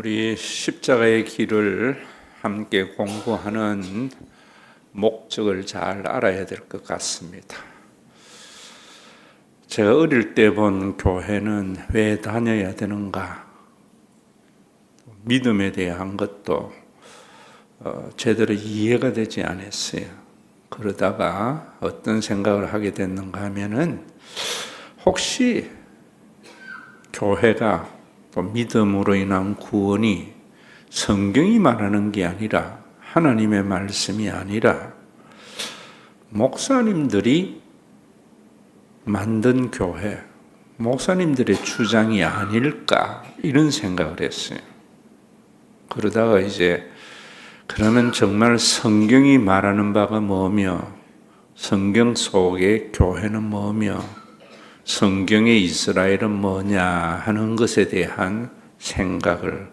우리 십자가의 길을 함께 공부하는 목적을 잘 알아야 될 것 같습니다. 제가 어릴 때 본 교회는 왜 다녀야 되는가? 믿음에 대한 것도 제대로 이해가 되지 않았어요. 그러다가 어떤 생각을 하게 됐는가 하면은 혹시 교회가 또 믿음으로 인한 구원이 성경이 말하는 게 아니라 하나님의 말씀이 아니라 목사님들이 만든 교회, 목사님들의 주장이 아닐까 이런 생각을 했어요. 그러다가 이제 그러면 정말 성경이 말하는 바가 뭐며 성경 속의 교회는 뭐며 성경의 이스라엘은 뭐냐 하는 것에 대한 생각을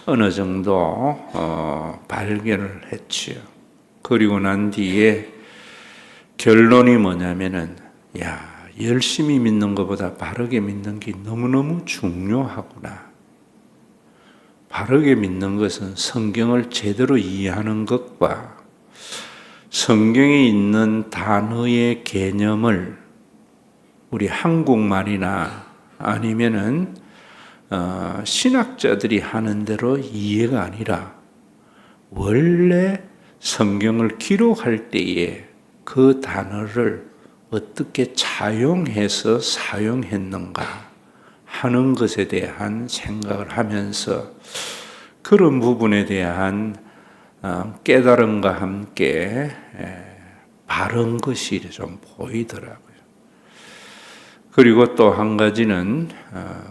어느 정도 발견을 했지요. 그리고 난 뒤에 결론이 뭐냐면은 열심히 믿는 것보다 바르게 믿는 게 너무너무 중요하구나. 바르게 믿는 것은 성경을 제대로 이해하는 것과 성경에 있는 단어의 개념을 우리 한국말이나 아니면은 신학자들이 하는 대로 이해가 아니라 원래 성경을 기록할 때에 그 단어를 어떻게 차용해서 사용했는가 하는 것에 대한 생각을 하면서 그런 부분에 대한 깨달음과 함께 바른 것이 좀 보이더라고요. 그리고 또 한 가지는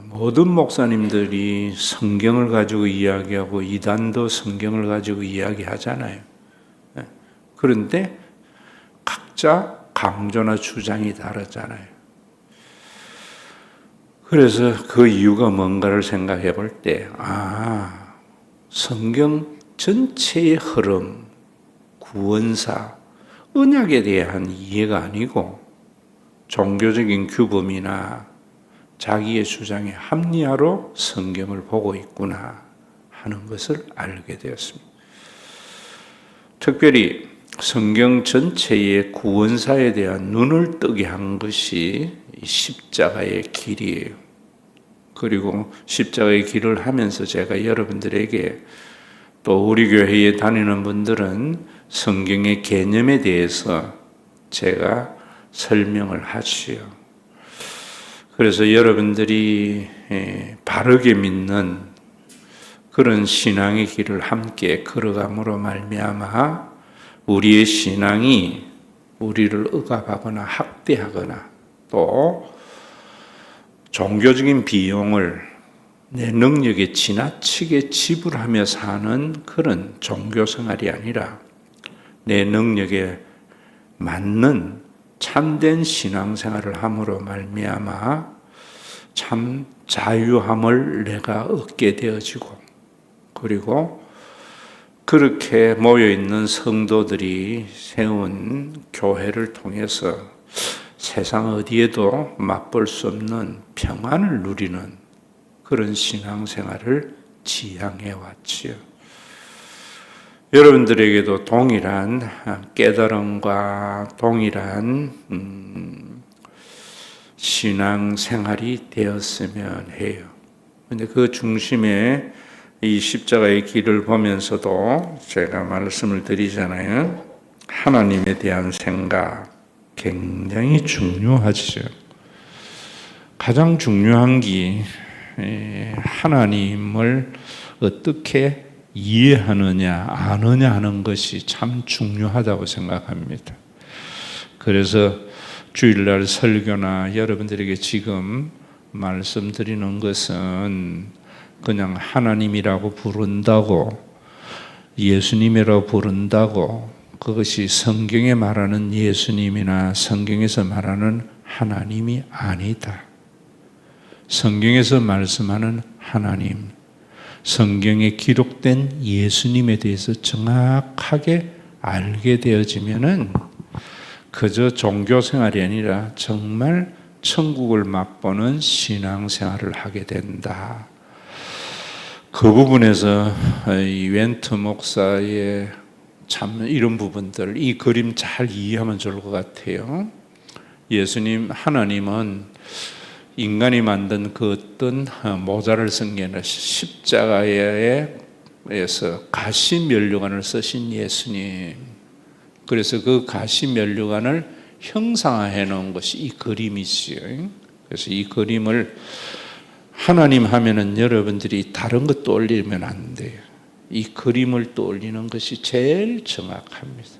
모든 목사님들이 성경을 가지고 이야기하고 이단도 성경을 가지고 이야기하잖아요. 그런데 각자 강조나 주장이 다르잖아요. 그래서 그 이유가 뭔가를 생각해 볼 때, 성경 전체의 흐름, 구원사, 언약에 대한 이해가 아니고 종교적인 규범이나 자기의 주장의 합리화로 성경을 보고 있구나 하는 것을 알게 되었습니다. 특별히 성경 전체의 구원사에 대한 눈을 뜨게 한 것이 십자가의 길이에요. 그리고 십자가의 길을 하면서 제가 여러분들에게 또 우리 교회에 다니는 분들은 성경의 개념에 대해서 제가 설명을 하지요. 그래서 여러분들이 바르게 믿는 그런 신앙의 길을 함께 걸어감으로 말미암아 우리의 신앙이 우리를 억압하거나 학대하거나 또 종교적인 비용을 내 능력에 지나치게 지불하며 사는 그런 종교 생활이 아니라 내 능력에 맞는 참된 신앙생활을 함으로 말미암아 참 자유함을 내가 얻게 되어지고 그리고 그렇게 모여있는 성도들이 세운 교회를 통해서 세상 어디에도 맛볼 수 없는 평안을 누리는 그런 신앙생활을 지향해 왔지요. 여러분들에게도 동일한 깨달음과 동일한 신앙생활이 되었으면 해요. 그런데 그 중심에 이 십자가의 길을 보면서도 제가 말씀을 드리잖아요. 하나님에 대한 생각 굉장히 중요하죠. 가장 중요한 게 하나님을 어떻게 이해하느냐, 아느냐 하는 것이 참 중요하다고 생각합니다. 그래서 주일날 설교나 여러분들에게 지금 말씀드리는 것은 그냥 하나님이라고 부른다고, 예수님이라고 부른다고, 그것이 성경에 말하는 예수님이나 성경에서 말하는 하나님이 아니다. 성경에서 말씀하는 하나님, 성경에 기록된 예수님에 대해서 정확하게 알게 되어지면은 그저 종교생활이 아니라 정말 천국을 맛보는 신앙생활을 하게 된다. 그 부분에서 이 웬트 목사의 참 이런 부분들, 이 그림 잘 이해하면 좋을 것 같아요. 예수님, 하나님은 인간이 만든 그 어떤 모자를 쓴 게 아니라 십자가에서 가시 면류관을 쓰신 예수님. 그래서 그 가시 면류관을 형상화해 놓은 것이 이 그림이지요. 그래서 이 그림을 하나님 하면은 여러분들이 다른 것 떠올리면 안 돼요. 이 그림을 떠올리는 것이 제일 정확합니다.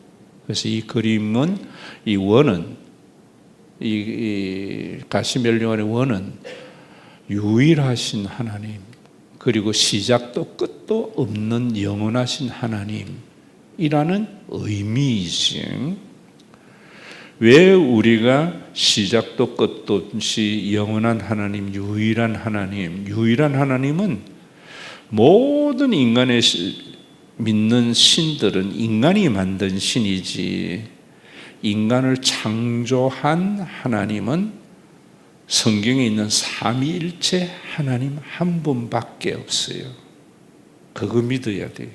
그래서 이 그림은, 이 원은, 이 가시면류관의 원은 유일하신 하나님, 그리고 시작도 끝도 없는 영원하신 하나님이라는 의미이지. 왜 우리가 시작도 끝도 없이 영원한 하나님, 유일한 하나님, 유일한 하나님은 모든 인간의 믿는 신들은 인간이 만든 신이지, 인간을 창조한 하나님은 성경에 있는 삼위일체 하나님 한 분밖에 없어요. 그거 믿어야 돼요.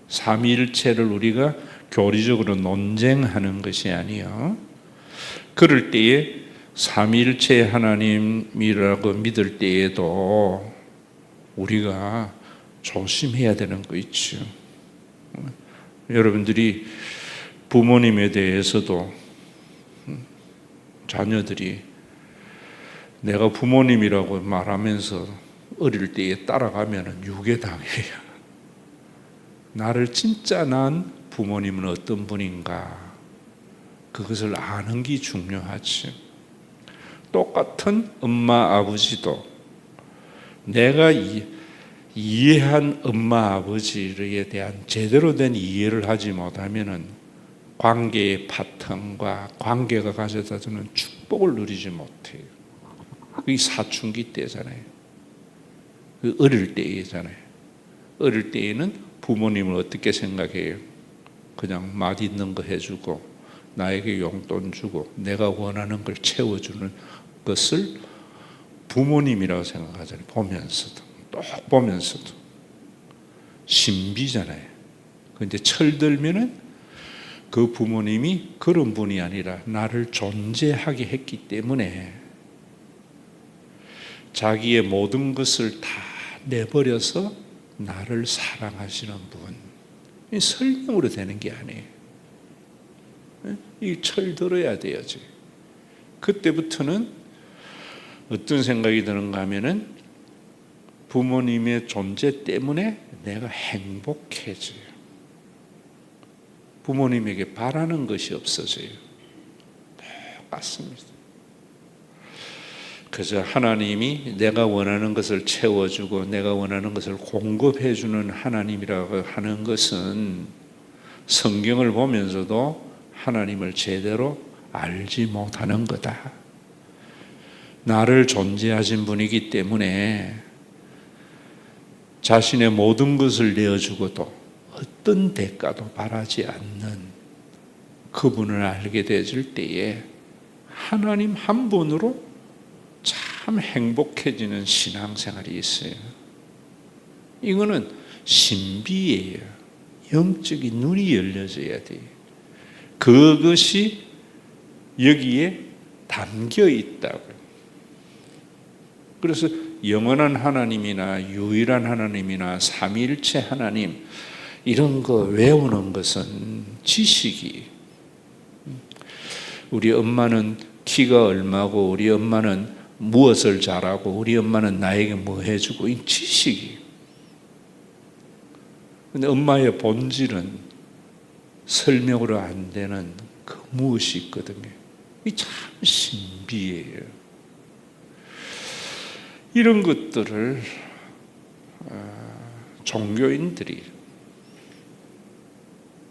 삼위일체를 우리가 교리적으로 논쟁하는 것이 아니요. 그럴 때에 삼위일체 하나님이라고 믿을 때에도 우리가 조심해야 되는 거 있죠. 여러분들이 부모님에 대해서도 자녀들이 내가 부모님이라고 말하면서 어릴 때에 따라가면 유괴당해요. 나를 진짜 낳은 부모님은 어떤 분인가, 그것을 아는 게 중요하지. 똑같은 엄마 아버지도 내가 이해한 엄마 아버지에 대한 제대로 된 이해를 하지 못하면 관계의 바탕과 관계가 가져다 주는 축복을 누리지 못해요. 그게 사춘기 때잖아요. 그 어릴 때잖아요. 어릴 때에는 부모님을 어떻게 생각해요? 그냥 맛있는 거 해주고 나에게 용돈 주고 내가 원하는 걸 채워주는 것을 부모님이라고 생각하잖아요. 보면서도, 또 보면서도 신비잖아요. 근데 철들면은 그 부모님이 그런 분이 아니라 나를 존재하게 했기 때문에 자기의 모든 것을 다 내버려서 나를 사랑하시는 분. 설명으로 되는 게 아니에요. 이 철들어야 돼야지. 그때부터는 어떤 생각이 드는가 하면은 부모님의 존재 때문에 내가 행복해져요. 부모님에게 바라는 것이 없어져요. 똑같습니다. 그래서 하나님이 내가 원하는 것을 채워주고 내가 원하는 것을 공급해주는 하나님이라고 하는 것은 성경을 보면서도 하나님을 제대로 알지 못하는 거다. 나를 존재하신 분이기 때문에 자신의 모든 것을 내어주고도 어떤 대가도 바라지 않는 그분을 알게 되질 때에 하나님 한 분으로 참 행복해지는 신앙생활이 있어요. 이거는 신비예요. 영적인 눈이 열려져야 돼요. 그것이 여기에 담겨 있다고요. 그래서 영원한 하나님이나 유일한 하나님이나 삼위일체 하나님 이런 거 외우는 것은 지식이, 우리 엄마는 키가 얼마고 우리 엄마는 무엇을 잘하고 우리 엄마는 나에게 뭐 해주고, 이 지식이. 근데 엄마의 본질은 설명으로 안 되는 그 무엇이 있거든요. 이 참 신비예요. 이런 것들을 종교인들이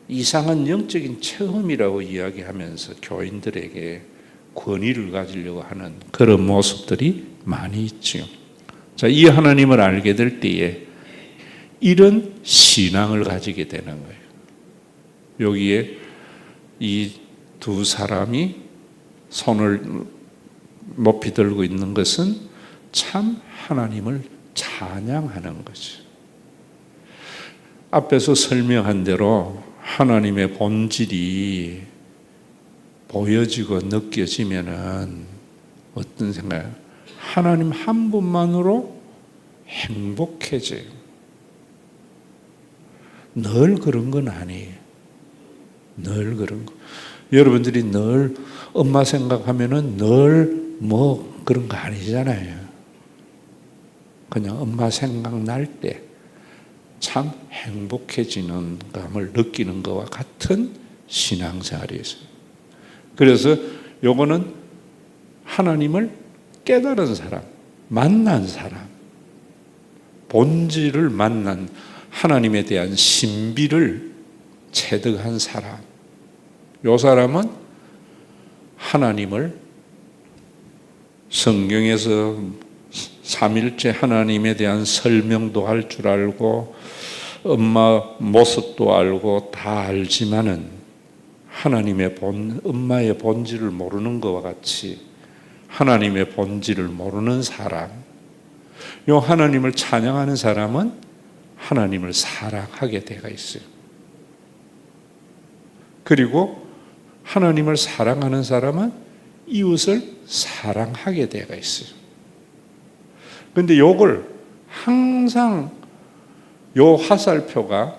이상한 영적인 체험이라고 이야기하면서 교인들에게 권위를 가지려고 하는 그런 모습들이 많이 있죠. 자, 이 하나님을 알게 될 때에 이런 신앙을 가지게 되는 거예요. 여기에 이 두 사람이 손을 높이 들고 있는 것은 참 하나님을 찬양하는 거죠. 앞에서 설명한 대로 하나님의 본질이 보여지고 느껴지면은 어떤 생각이에요? 하나님 한 분만으로 행복해져요. 늘 그런 건 아니에요. 늘 그런 거. 여러분들이 늘 엄마 생각하면은 늘 뭐 그런 거 아니잖아요. 그냥 엄마 생각날 때 참 행복해지는 감을 느끼는 것과 같은 신앙생활이었어요. 그래서 요거는 하나님을 깨달은 사람, 만난 사람, 본질을 만난 하나님에 대한 신비를 체득한 사람, 요 사람은 하나님을 성경에서 삼일째 하나님에 대한 설명도 할 줄 알고 엄마 모습도 알고 다 알지만은 하나님의 엄마의 본질을 모르는 것과 같이 하나님의 본질을 모르는 사람, 요 하나님을 찬양하는 사람은 하나님을 사랑하게 되어 있어요. 그리고 하나님을 사랑하는 사람은 이웃을 사랑하게 되어 있어요. 그런데 요걸 항상 요 화살표나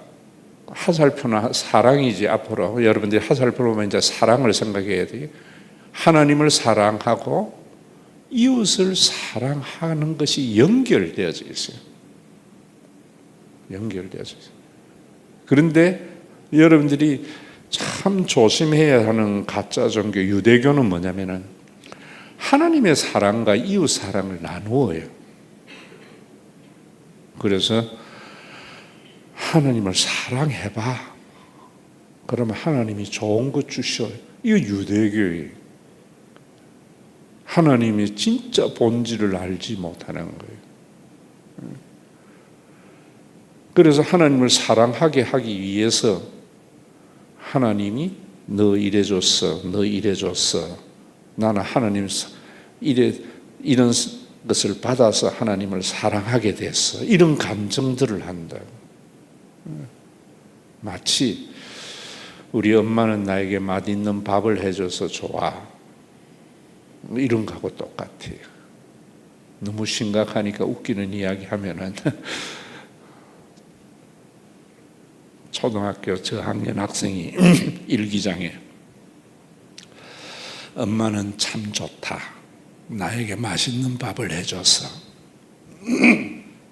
사랑이지. 앞으로 여러분들이 화살표로 보면 이제 사랑을 생각해야 돼요. 하나님을 사랑하고 이웃을 사랑하는 것이 연결되어져 있어요. 연결되어져 있어요. 그런데 여러분들이 참 조심해야 하는 가짜 종교 유대교는 뭐냐면은 하나님의 사랑과 이웃 사랑을 나누어요. 그래서 하나님을 사랑해봐. 그러면 하나님이 좋은 것 주셔요. 이거 유대교예요. 하나님이 진짜 본질을 알지 못하는 거예요. 그래서 하나님을 사랑하게 하기 위해서 하나님이 너 이래줬어, 너 이래줬어. 나는 하나님 이런 것을 받아서 하나님을 사랑하게 됐어. 이런 감정들을 한다. 마치 우리 엄마는 나에게 맛있는 밥을 해줘서 좋아. 이런 거하고 똑같아요. 너무 심각하니까 웃기는 이야기 하면은 초등학교 저학년 학생이 일기장에 엄마는 참 좋다. 나에게 맛있는 밥을 해줘서.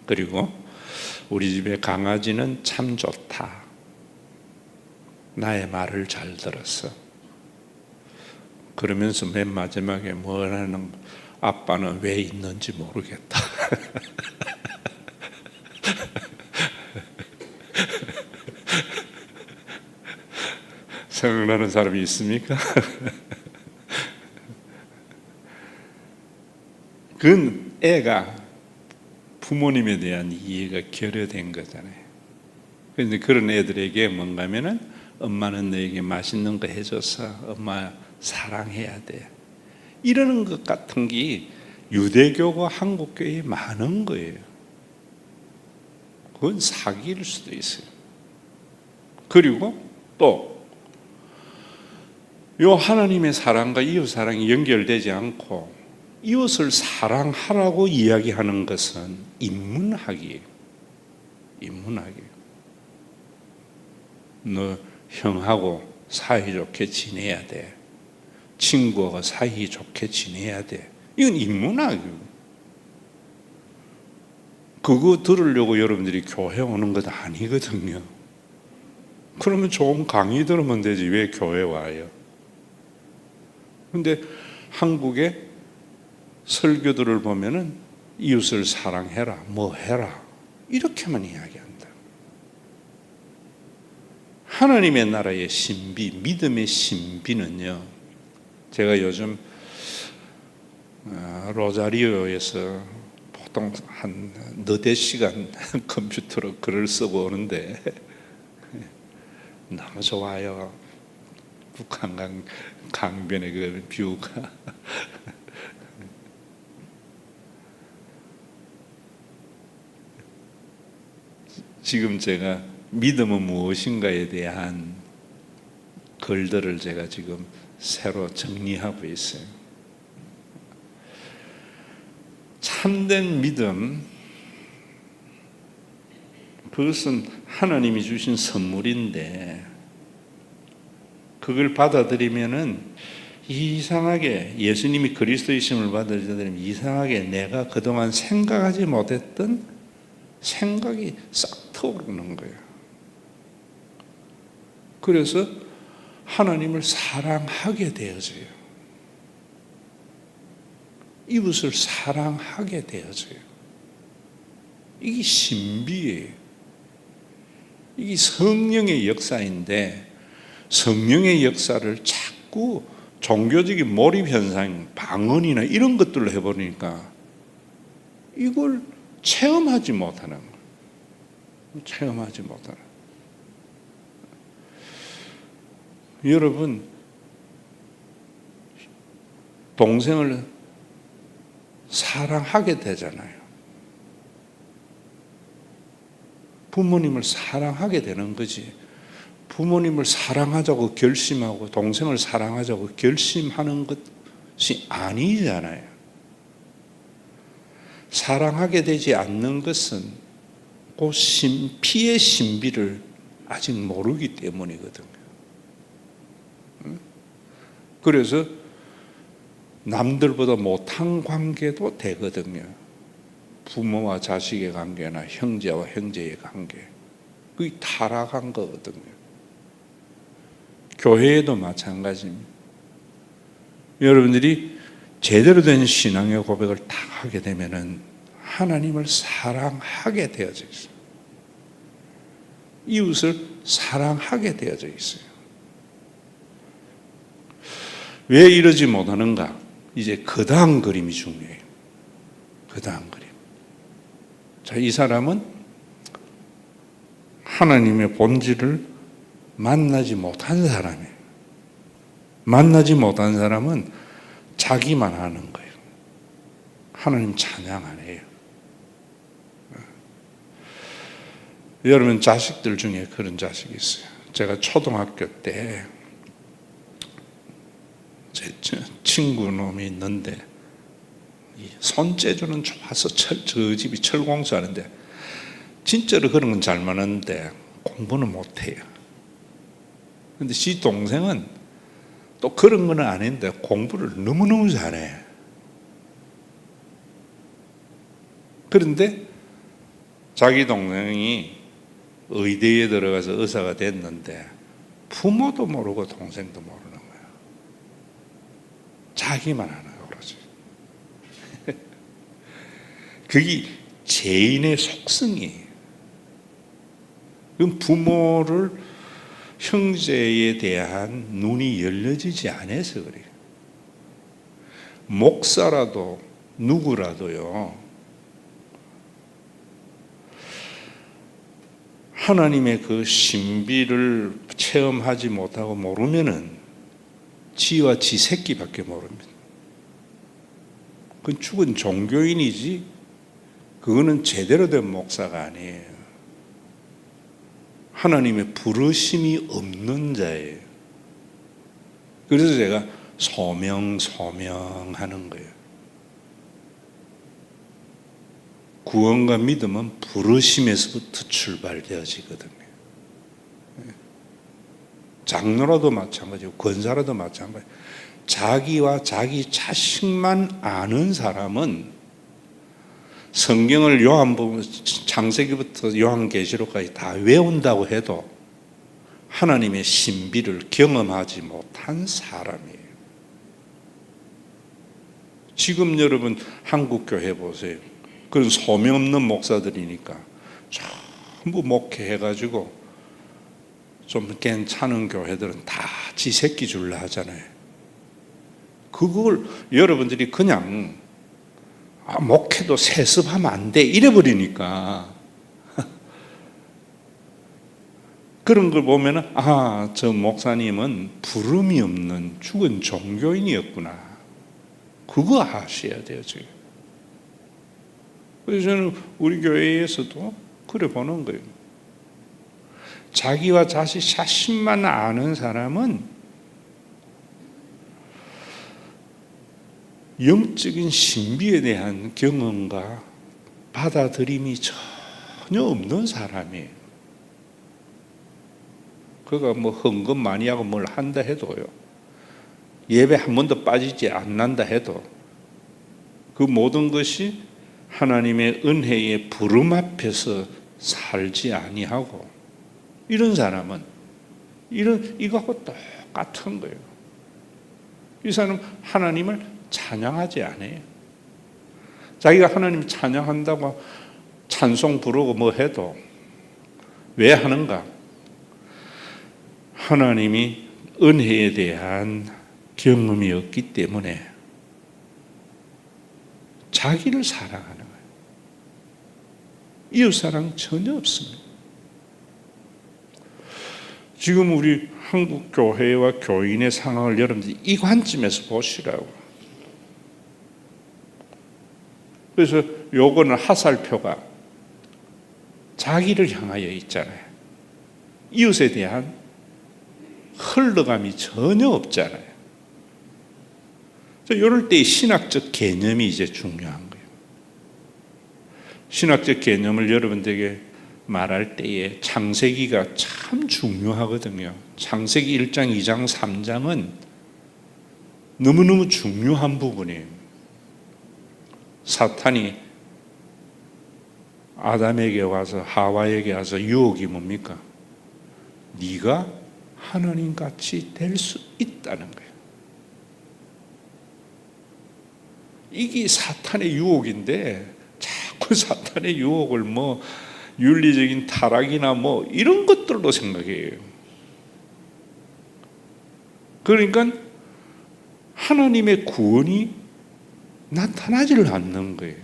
그리고 우리 집의 강아지는 참 좋다. 나의 말을 잘 들었어. 그러면서 맨 마지막에 뭐라는 아빠는 왜 있는지 모르겠다. 생각나는 사람이 있습니까? 그건 애가 부모님에 대한 이해가 결여된 거잖아요. 그런데 그런 애들에게 뭔가 하면은 엄마는 너에게 맛있는 거 해줘서 엄마 사랑해야 돼. 이러는 것 같은 게 유대교가 한국교회에 많은 거예요. 그건 사기일 수도 있어요. 그리고 또 요 하나님의 사랑과 이웃 사랑이 연결되지 않고 이웃을 사랑하라고 이야기하는 것은 인문학이에요. 인문학이에요. 너 형하고 사이좋게 지내야 돼. 친구하고 사이좋게 지내야 돼. 이건 인문학이에요. 그거 들으려고 여러분들이 교회 오는 것 아니거든요. 그러면 좋은 강의 들으면 되지 왜 교회 와요? 근데 한국의 설교들을 보면은 이웃을 사랑해라, 뭐 해라 이렇게만 이야기한다. 하나님의 나라의 신비, 믿음의 신비는요. 제가 요즘 로자리오에서 보통 한 너댓 시간 컴퓨터로 글을 쓰고 오는데 너무 좋아요. 북한강 강변의 그 뷰가 지금 제가 믿음은 무엇인가에 대한 글들을 제가 지금 새로 정리하고 있어요. 참된 믿음, 그것은 하나님이 주신 선물인데 그걸 받아들이면은 이상하게 예수님이 그리스도이심을 받아들이면 이상하게 내가 그동안 생각하지 못했던 생각이 싹 터오르는 거예요. 그래서 하나님을 사랑하게 되어져요. 이웃을 사랑하게 되어져요. 이게 신비예요. 이게 성령의 역사인데 성령의 역사를 자꾸 종교적인 몰입 현상, 방언이나 이런 것들로 해버리니까 이걸 체험하지 못하는 거예요. 체험하지 못하는 거예요. 여러분, 동생을 사랑하게 되잖아요. 부모님을 사랑하게 되는 거지. 부모님을 사랑하자고 결심하고 동생을 사랑하자고 결심하는 것이 아니잖아요. 사랑하게 되지 않는 것은 그 피의 신비를 아직 모르기 때문이거든요. 그래서 남들보다 못한 관계도 되거든요. 부모와 자식의 관계나 형제와 형제의 관계, 그게 타락한 거거든요. 교회에도 마찬가지입니다. 여러분들이 제대로 된 신앙의 고백을 딱 하게 되면은 하나님을 사랑하게 되어져 있어요. 이웃을 사랑하게 되어져 있어요. 왜 이러지 못하는가? 이제 그 다음 그림이 중요해요. 그 다음 그림. 자, 이 사람은 하나님의 본질을 만나지 못한 사람이에요. 만나지 못한 사람은 자기만 하는 거예요. 하나님 찬양 안 해요. 여러분 자식들 중에 그런 자식이 있어요. 제가 초등학교 때 제 친구 놈이 있는데 손재주는 좋아서 저 집이 철공사하는데 진짜로 그런 건 잘 맞는데 공부는 못해요. 근데 지 동생은 또 그런 건 아닌데 공부를 너무너무 잘해. 그런데 자기 동생이 의대에 들어가서 의사가 됐는데 부모도 모르고 동생도 모르는 거야. 자기만 하는 거지. 그게 죄인의 속성이에요. 그럼 부모를 형제에 대한 눈이 열려지지 않아서 그래요. 목사라도 누구라도요, 하나님의 그 신비를 체험하지 못하고 모르면은 지와 지 새끼밖에 모릅니다. 그건 죽은 종교인이지 그거는 제대로 된 목사가 아니에요. 하나님의 부르심이 없는 자예요. 그래서 제가 소명하는 거예요. 구원과 믿음은 부르심에서부터 출발되어지거든요. 장로라도 마찬가지고 권사라도 마찬가지고 자기와 자기 자식만 아는 사람은 성경을 요한복음 창세기부터 요한계시록까지 다 외운다고 해도 하나님의 신비를 경험하지 못한 사람이에요. 지금 여러분 한국 교회 보세요. 그런 소명 없는 목사들이니까 전부 목회해가지고 좀 괜찮은 교회들은 다 지 새끼 줄라 하잖아요. 그걸 여러분들이 그냥 목회도 세습하면 안 돼 이래버리니까 그런 걸 보면은 저 목사님은 부름이 없는 죽은 종교인이었구나. 그거 아셔야 돼요 지금. 그래서 저는 우리 교회에서도 그래 보는 거예요. 자기와 자신만 아는 사람은 영적인 신비에 대한 경험과 받아들임이 전혀 없는 사람이에요. 그가 뭐 헌금 많이 하고 뭘 한다 해도요, 예배 한 번도 빠지지 않는다 해도 그 모든 것이 하나님의 은혜의 부름 앞에서 살지 아니하고, 이런 사람은 이거하고 똑같은 거예요. 이 사람은 하나님을 찬양하지 않아요. 자기가 하나님 찬양한다고 찬송 부르고 뭐 해도 왜 하는가? 하나님이 은혜에 대한 경험이 없기 때문에 자기를 사랑하는 거예요. 이웃사랑 전혀 없습니다. 지금 우리 한국 교회와 교인의 상황을 여러분들이 이 관점에서 보시라고. 그래서 요거는 하살표가 자기를 향하여 있잖아요. 이웃에 대한 흘러감이 전혀 없잖아요. 이럴 때 신학적 개념이 이제 중요한 거예요. 신학적 개념을 여러분들에게 말할 때에 창세기가 참 중요하거든요. 창세기 1장, 2장, 3장은 너무너무 중요한 부분이에요. 사탄이 아담에게 와서, 하와에게 와서 유혹이 뭡니까? 네가 하나님같이 될 수 있다는 거예요. 이게 사탄의 유혹인데 자꾸 사탄의 유혹을 뭐 윤리적인 타락이나 뭐 이런 것들로 생각해요. 그러니까 하나님의 구원이 나타나지를 않는 거예요.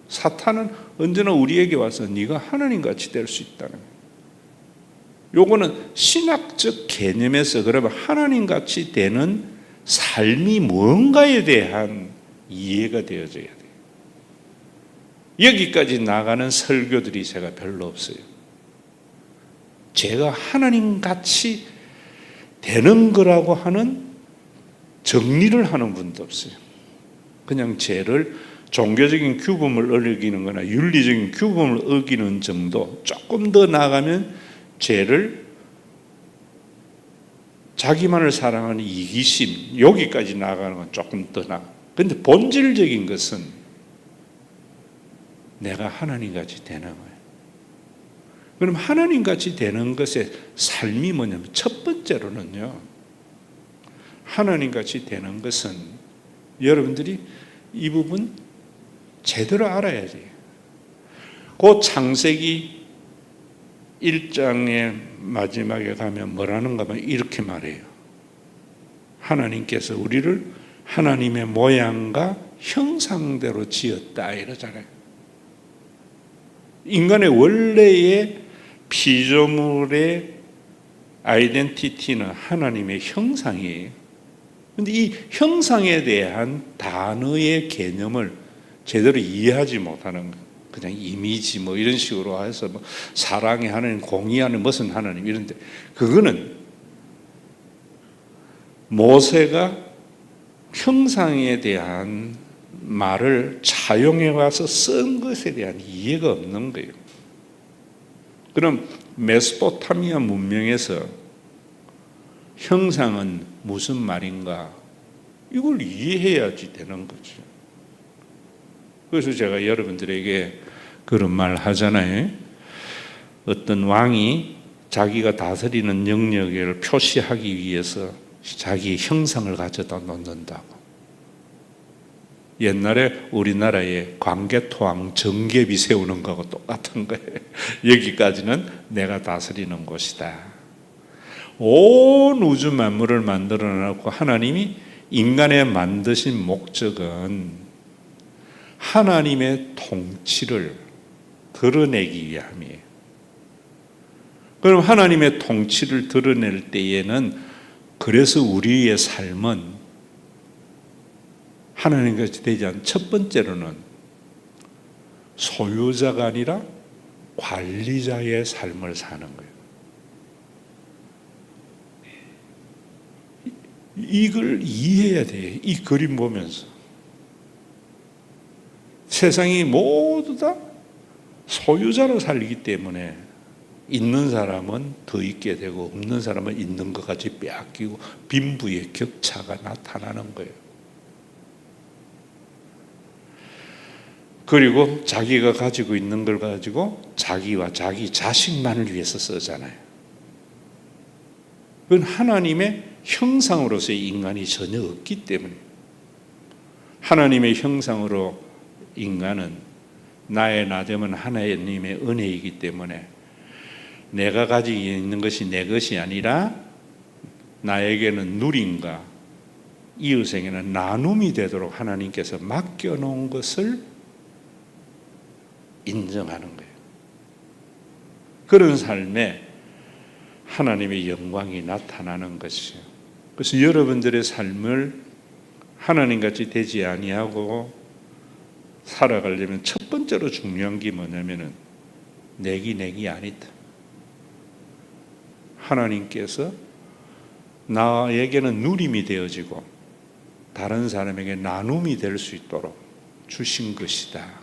사탄은 언제나 우리에게 와서 네가 하나님같이 될 수 있다는 거예요. 요거는 신학적 개념에서 그러면 하나님같이 되는 삶이 뭔가에 대한 이해가 되어져야 돼요. 여기까지 나가는 설교들이 제가 별로 없어요. 제가 하나님같이 되는 거라고 하는 정리를 하는 분도 없어요. 그냥 죄를 종교적인 규범을 어기는 거나 윤리적인 규범을 어기는 정도, 조금 더 나아가면 죄를 자기만을 사랑하는 이기심, 여기까지 나아가는 건 조금 더 나아. 그런데 본질적인 것은 내가 하나님같이 되는 거예요. 그럼 하나님같이 되는 것의 삶이 뭐냐면, 첫 번째로는요, 하나님같이 되는 것은 여러분들이 이 부분 제대로 알아야 돼요. 그 창세기 1장의 마지막에 가면 뭐라는가 하면 이렇게 말해요. 하나님께서 우리를 하나님의 모양과 형상대로 지었다 이러잖아요. 인간의 원래의 피조물의 아이덴티티는 하나님의 형상이에요. 그런데 이 형상에 대한 단어의 개념을 제대로 이해하지 못하는 거예요. 그냥 이미지 뭐 이런 식으로 해서 뭐 사랑의 하나님, 공의하는 무슨 하나님 이런데, 그거는 모세가 형상에 대한 말을 차용해 와서 쓴 것에 대한 이해가 없는 거예요. 그럼 메소포타미아 문명에서 형상은 무슨 말인가? 이걸 이해해야지 되는 거죠. 그래서 제가 여러분들에게 그런 말 하잖아요. 어떤 왕이 자기가 다스리는 영역을 표시하기 위해서 자기의 형상을 가져다 놓는다고. 옛날에 우리나라에 광개토왕 정계비 세우는 거하고 똑같은 거예요. 여기까지는 내가 다스리는 곳이다. 온 우주 만물을 만들어 놨고 하나님이 인간에 만드신 목적은 하나님의 통치를 드러내기 위함이에요. 그럼 하나님의 통치를 드러낼 때에는, 그래서 우리의 삶은 하나님같이 되지 않은, 첫 번째로는 소유자가 아니라 관리자의 삶을 사는 거예요. 이걸 이해해야 돼요. 이 그림 보면서. 세상이 모두 다 소유자로 살기 때문에 있는 사람은 더 있게 되고 없는 사람은 있는 것 같이 빼앗기고 빈부의 격차가 나타나는 거예요. 그리고 자기가 가지고 있는 걸 가지고 자기와 자기 자식만을 위해서 쓰잖아요. 그건 하나님의 형상으로서의 인간이 전혀 없기 때문에, 하나님의 형상으로 인간은 나의 나됨은 하나님의 은혜이기 때문에 내가 가지고 있는 것이 내 것이 아니라 나에게는 누림과 이웃에게는 나눔이 되도록 하나님께서 맡겨놓은 것을 인정하는 거예요. 그런 삶에 하나님의 영광이 나타나는 것이요. 그래서 여러분들의 삶을 하나님같이 되지 아니하고 살아가려면 첫 번째로 중요한 게 뭐냐면은 내기 아니다. 하나님께서 나에게는 누림이 되어지고 다른 사람에게 나눔이 될 수 있도록 주신 것이다.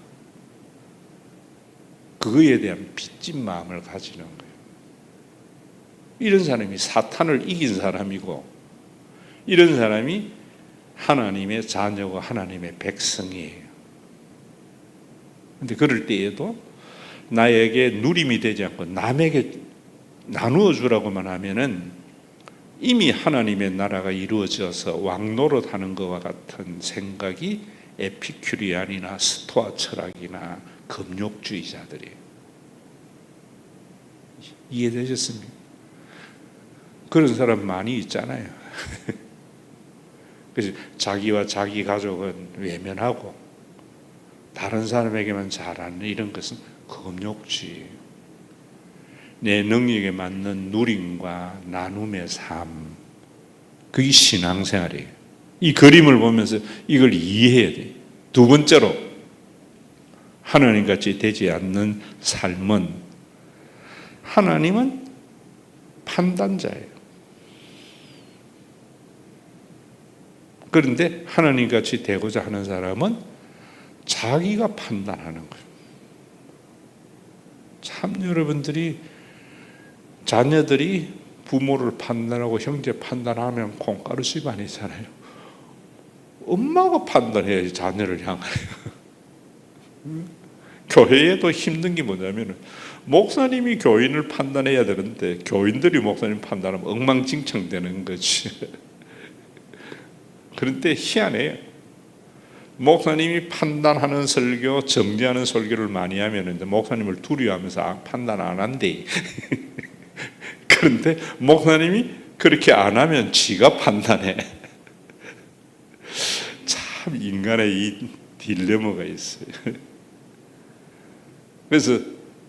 그거에 대한 빚진 마음을 가지는 거예요. 이런 사람이 사탄을 이긴 사람이고, 이런 사람이 하나님의 자녀고 하나님의 백성이에요. 그런데 그럴 때에도 나에게 누림이 되지 않고 남에게 나누어 주라고만 하면은 이미 하나님의 나라가 이루어져서 왕노릇 하는 것과 같은 생각이 에피큐리안이나 스토아 철학이나 금욕주의자들이에요. 이해되셨습니까? 그런 사람 많이 있잖아요. 그래서 자기와 자기 가족은 외면하고 다른 사람에게만 잘하는 이런 것은 금욕주의예요. 내 능력에 맞는 누림과 나눔의 삶, 그게 신앙생활이에요. 이 그림을 보면서 이걸 이해해야 돼요. 두 번째로, 하나님같이 되지 않는 삶은, 하나님은 판단자예요. 그런데 하나님같이 되고자 하는 사람은 자기가 판단하는 거예요. 참 여러분들이, 자녀들이 부모를 판단하고 형제 판단하면 콩가루 집안이잖아요. 엄마가 판단해야지 자녀를 향하여. 교회에도 힘든 게 뭐냐면 목사님이 교인을 판단해야 되는데 교인들이 목사님 판단하면 엉망진창 되는 거지. 그런데 희한해요. 목사님이 판단하는 설교, 정죄하는 설교를 많이 하면 목사님을 두려워하면서 판단 안 한대. 그런데 목사님이 그렇게 안 하면 지가 판단해. 참 인간의 이 딜레마가 있어요. 그래서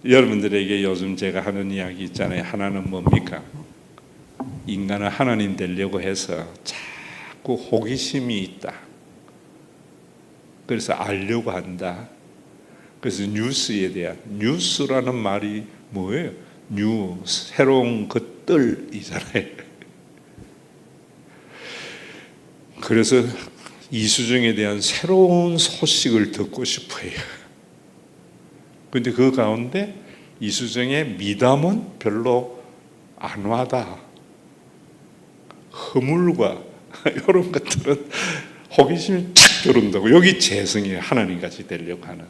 여러분들에게 요즘 제가 하는 이야기 있잖아요. 하나는 뭡니까? 인간은 하나님 되려고 해서 자꾸 호기심이 있다. 그래서 알려고 한다. 그래서 뉴스에 대한, 뉴스라는 말이 뭐예요? 새로운 것들이잖아요. 그래서 이수정에 대한 새로운 소식을 듣고 싶어요. 그런데 그 가운데 이수정의 미담은 별로 안 와닿아. 허물과 이런 것들은 호기심이 착 들어온다고. 여기 재성이에요. 하나님같이 되려고 하는.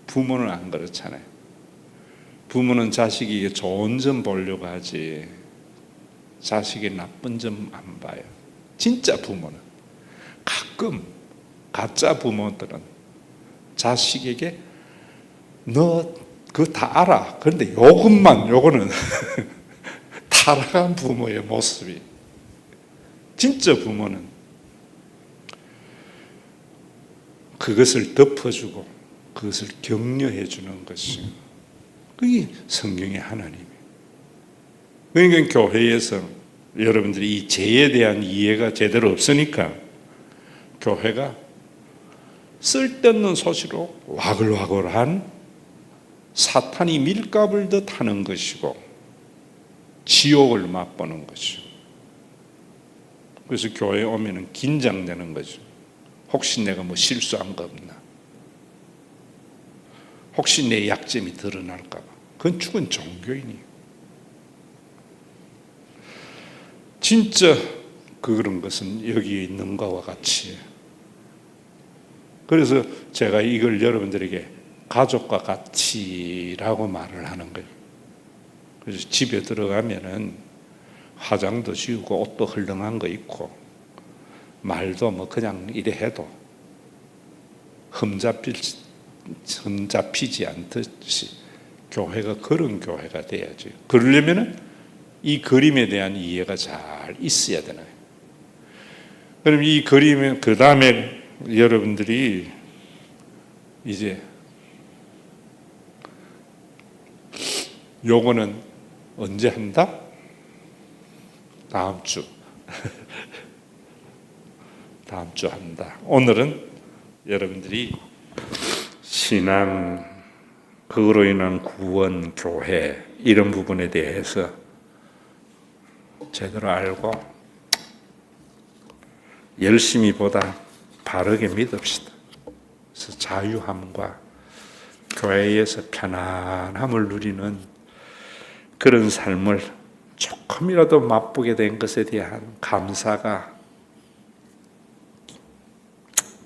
부모는 안 그렇잖아요. 부모는 자식이 좋은 점 보려고 하지 자식의 나쁜 점 안 봐요. 진짜 부모는. 가끔 가짜 부모들은 자식에게 너 그거 다 알아. 그런데 요거는 타락한 부모의 모습이. 진짜 부모는 그것을 덮어주고 그것을 격려해 주는 것이, 그게 성경의 하나님이에요. 그러니까 교회에서 여러분들이 이 죄에 대한 이해가 제대로 없으니까 교회가 쓸데없는 소시로 와글와글한 사탄이 밀가불 듯 하는 것이고 지옥을 맛보는 거죠. 그래서 교회에 오면은 긴장되는 거죠. 혹시 내가 뭐 실수한 거 없나? 혹시 내 약점이 드러날까 봐. 그건 죽은 종교인이에요. 진짜 그런 것은 여기 있는 것과 같이. 그래서 제가 이걸 여러분들에게 가족과 같이라고 말을 하는 거예요. 그래서 집에 들어가면은 화장도 지우고 옷도 헐렁한 거 입고 말도 뭐 그냥 이래 해도 흠잡히지 않듯이 교회가 그런 교회가 돼야죠. 그러려면은 이 그림에 대한 이해가 잘 있어야 되나요? 그럼 이 그림은 그 다음에 여러분들이 이제 요거는 언제 한다? 다음 주. 다음 주 한다. 오늘은 여러분들이 신앙, 그거로 인한 구원, 교회 이런 부분에 대해서 제대로 알고 열심히 보다 바르게 믿읍시다. 그래서 자유함과 교회에서 편안함을 누리는 그런 삶을 조금이라도 맛보게 된 것에 대한 감사가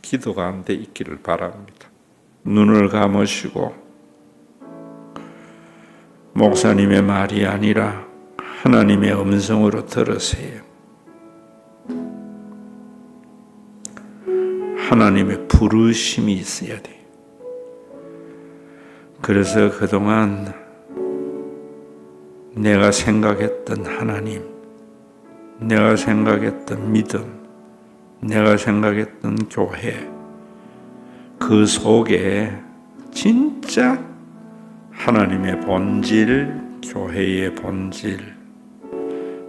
기도 가운데 있기를 바랍니다. 눈을 감으시고 목사님의 말이 아니라 하나님의 음성으로 들으세요. 하나님의 부르심이 있어야 돼요. 그래서 그동안 내가 생각했던 하나님, 내가 생각했던 믿음, 내가 생각했던 교회, 그 속에 진짜 하나님의 본질, 교회의 본질,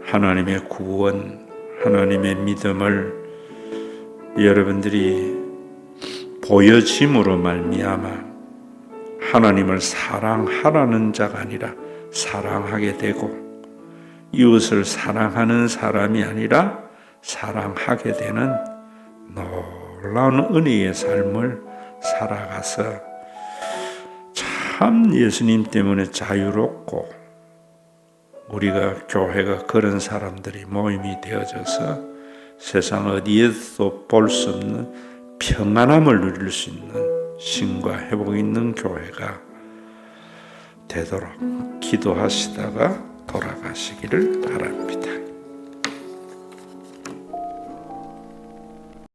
하나님의 구원, 하나님의 믿음을 여러분들이 보여짐으로 말미암아 하나님을 사랑하라는 자가 아니라 사랑하게 되고 이웃을 사랑하는 사람이 아니라 사랑하게 되는 놀라운 은혜의 삶을 살아가서 참 예수님 때문에 자유롭고 우리가 교회가 그런 사람들이 모임이 되어져서 세상 어디에도 볼 수 없는 평안함을 누릴 수 있는 신과 회복 있는 교회가 되도록 기도하시다가 돌아가시기를 바랍니다.